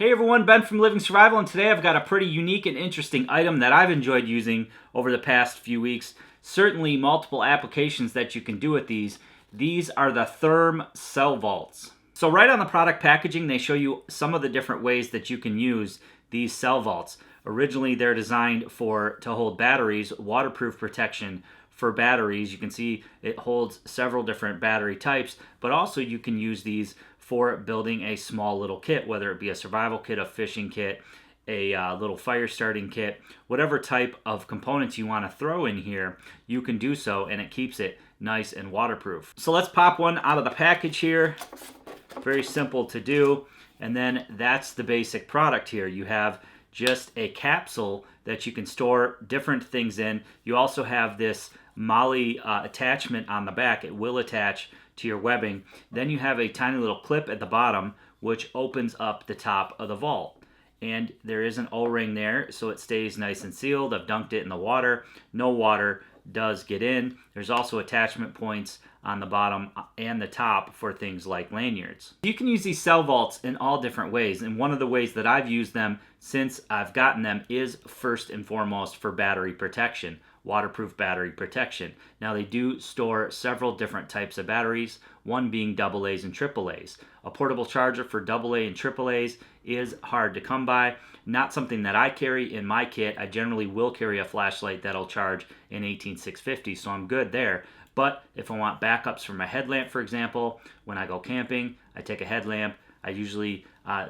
Hey everyone, Ben from Living Survival, and today I've got a pretty unique and interesting item that I've enjoyed using over the past few weeks. Certainly multiple applications that you can do with these. These are the Thyrm cell vaults. So right on the product packaging, they show you some of the different ways that you can use these cell vaults. Originally, they're designed to hold batteries, waterproof protection for batteries. You can see it holds several different battery types, but also you can use these for building a small little kit, whether it be a survival kit, a fishing kit, a little fire starting kit, whatever type of components you want to throw in here, you can do so, and it keeps it nice and waterproof. So let's pop one out of the package here. Very simple to do, and then that's the basic product here. You have just a capsule that you can store different things in. You also have this MOLLE attachment on the back. It will attach to your webbing. Then you have a tiny little clip at the bottom which opens up the top of the vault. And there is an O-ring there so it stays nice and sealed. I've dunked it in the water. No water does get in. There's also attachment points on the bottom and the top for things like lanyards. You can use these cell vaults in all different ways, and one of the ways that I've used them since I've gotten them is first and foremost for battery protection, waterproof battery protection. Now they do store several different types of batteries, one being AA's and AAA's. A portable charger for AA and AAA's is hard to come by. Not something that I carry in my kit. I generally will carry a flashlight that'll charge in 18650, so I'm good there. But if I want backups for my headlamp, for example, when I go camping, I take a headlamp. I usually,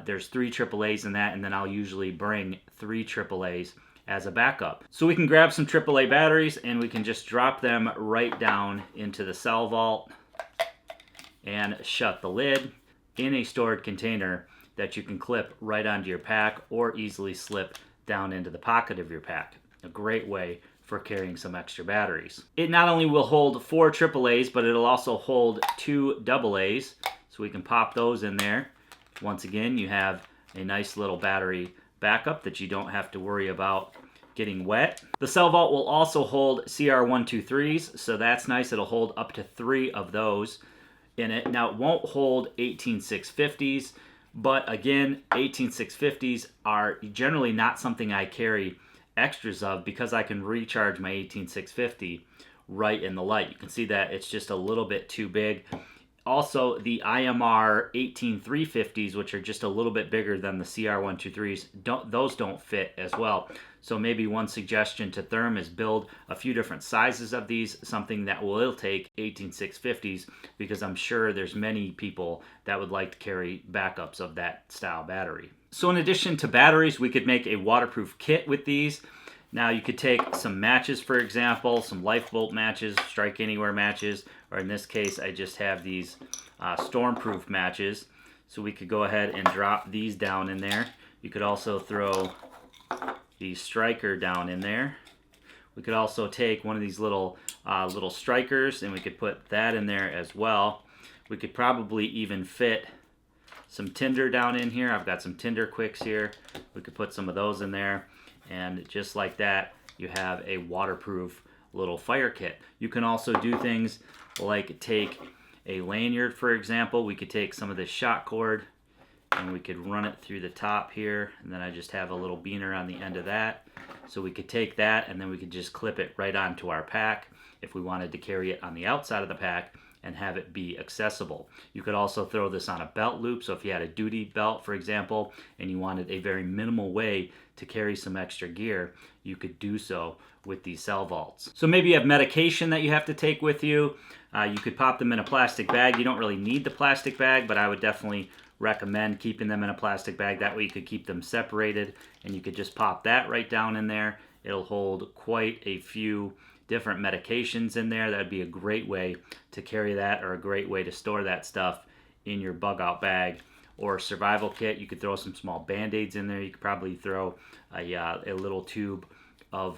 there's 3 AAA's in that, and then I'll usually bring 3 AAA's as a backup. So we can grab some AAA batteries and we can just drop them right down into the cell vault and shut the lid in a stored container that you can clip right onto your pack or easily slip down into the pocket of your pack. A great way for carrying some extra batteries. It not only will hold 4 AAA's, but it'll also hold 2 AA's, so we can pop those in there. Once again, you have a nice little battery backup that you don't have to worry about getting wet. The cell vault will also hold CR123s, so that's nice. It'll hold up to 3 of those in it. Now, it won't hold 18650s, but again, 18650s are generally not something I carry extras of because I can recharge my 18650 right in the light. You can see that it's just a little bit too big. Also, the IMR 18350s, which are just a little bit bigger than the CR123s, those don't fit as well. So maybe one suggestion to Thyrm is build a few different sizes of these, something that will take 18650s, because I'm sure there's many people that would like to carry backups of that style battery. So in addition to batteries, we could make a waterproof kit with these. Now you could take some matches, for example, some Lifebolt matches, Strike Anywhere matches, or in this case I just have these Stormproof matches. So we could go ahead and drop these down in there. You could also throw the striker down in there. We could also take one of these little strikers and we could put that in there as well. We could probably even fit some tinder down in here. I've got some tinder quicks here. We could put some of those in there. And just like that, you have a waterproof little fire kit. You can also do things like take a lanyard, for example. We could take some of this shot cord and we could run it through the top here, and then I just have a little beaner on the end of that. So we could take that and then we could just clip it right onto our pack if we wanted to carry it on the outside of the pack and have it be accessible. You could also throw this on a belt loop, so if you had a duty belt, for example, and you wanted a very minimal way to carry some extra gear, you could do so with these cell vaults. So maybe you have medication that you have to take with you. You could pop them in a plastic bag. You don't really need the plastic bag, but I would definitely recommend keeping them in a plastic bag. That way you could keep them separated, and you could just pop that right down in there. It'll hold quite a few different medications in there. That'd be a great way to carry that, or a great way to store that stuff in your bug out bag or survival kit. You could throw some small band-aids in there. You could probably throw a little tube of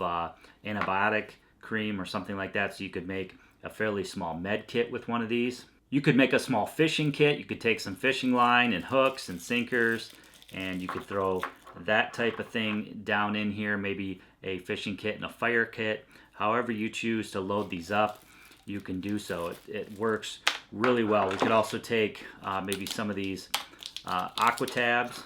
antibiotic cream or something like that, so you could make a fairly small med kit with one of these. You could make a small fishing kit. You could take some fishing line and hooks and sinkers, and you could throw that type of thing down in here, maybe a fishing kit and a fire kit. However you choose to load these up, you can do so. It works really well. We could also take maybe some of these aqua tabs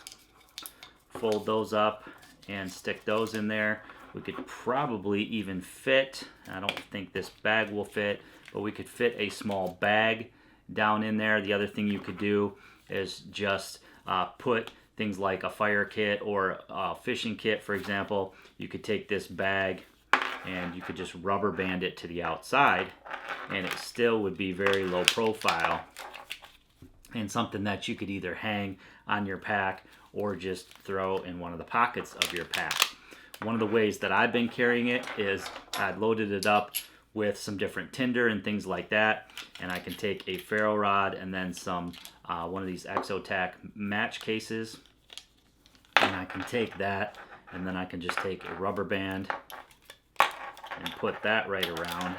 fold those up and stick those in there. We could probably even fit, I don't think this bag will fit, but we could fit a small bag down in there. The other thing you could do is just put things like a fire kit or a fishing kit, for example. You could take this bag and you could just rubber band it to the outside, and it still would be very low profile and something that you could either hang on your pack or just throw in one of the pockets of your pack. One of the ways that I've been carrying it is I've loaded it up with some different tinder and things like that, and I can take a ferro rod and then some one of these Exotac match cases, and I can take that and then I can just take a rubber band and put that right around,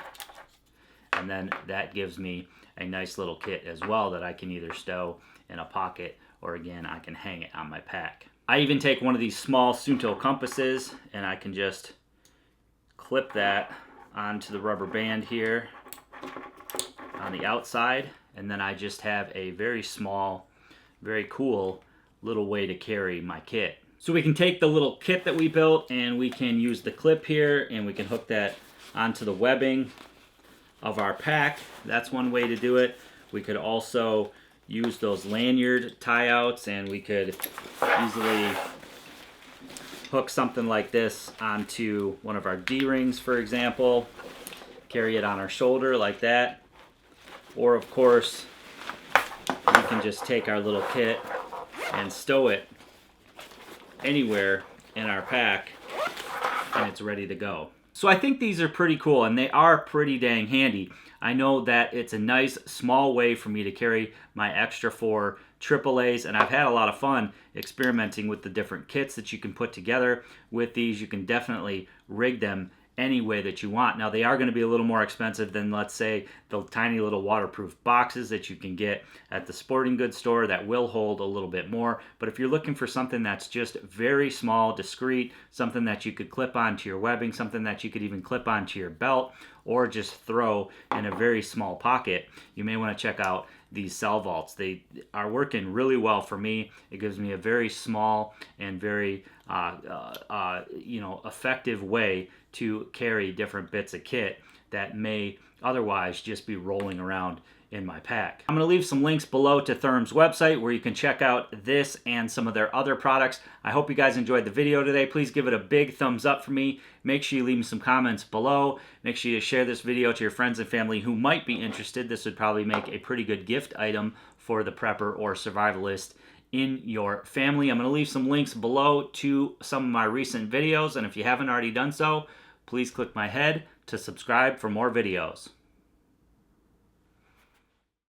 and then that gives me a nice little kit as well that I can either stow in a pocket or again I can hang it on my pack. I even take one of these small Sunto compasses and I can just clip that onto the rubber band here on the outside, and then I just have a very small, very cool little way to carry my kit. So we can take the little kit that we built and we can use the clip here and we can hook that onto the webbing of our pack. That's one way to do it. We could also use those lanyard tie-outs and we could easily hook something like this onto one of our D-rings, for example, carry it on our shoulder like that. Or of course, we can just take our little kit and stow it anywhere in our pack and it's ready to go. So I think these are pretty cool and they are pretty dang handy. I know that it's a nice small way for me to carry my extra 4 AAAs, and I've had a lot of fun experimenting with the different kits that you can put together with these. You can definitely rig them any way that you want. Now they are going to be a little more expensive than, let's say, the tiny little waterproof boxes that you can get at the sporting goods store that will hold a little bit more. But if you're looking for something that's just very small, discreet, something that you could clip onto your webbing, something that you could even clip onto your belt or just throw in a very small pocket, you may want to check out these cell vaults. They are working really well for me. It gives me a very small and very effective way to carry different bits of kit that may otherwise just be rolling around in my pack. I'm going to leave some links below to Thyrm's website where you can check out this and some of their other products. I hope you guys enjoyed the video today. Please give it a big thumbs up for me. Make sure you leave me some comments below. Make sure you share this video to your friends and family who might be interested. This would probably make a pretty good gift item for the prepper or survivalist in your family. I'm going to leave some links below to some of my recent videos, and if you haven't already done so, please click my head to subscribe for more videos.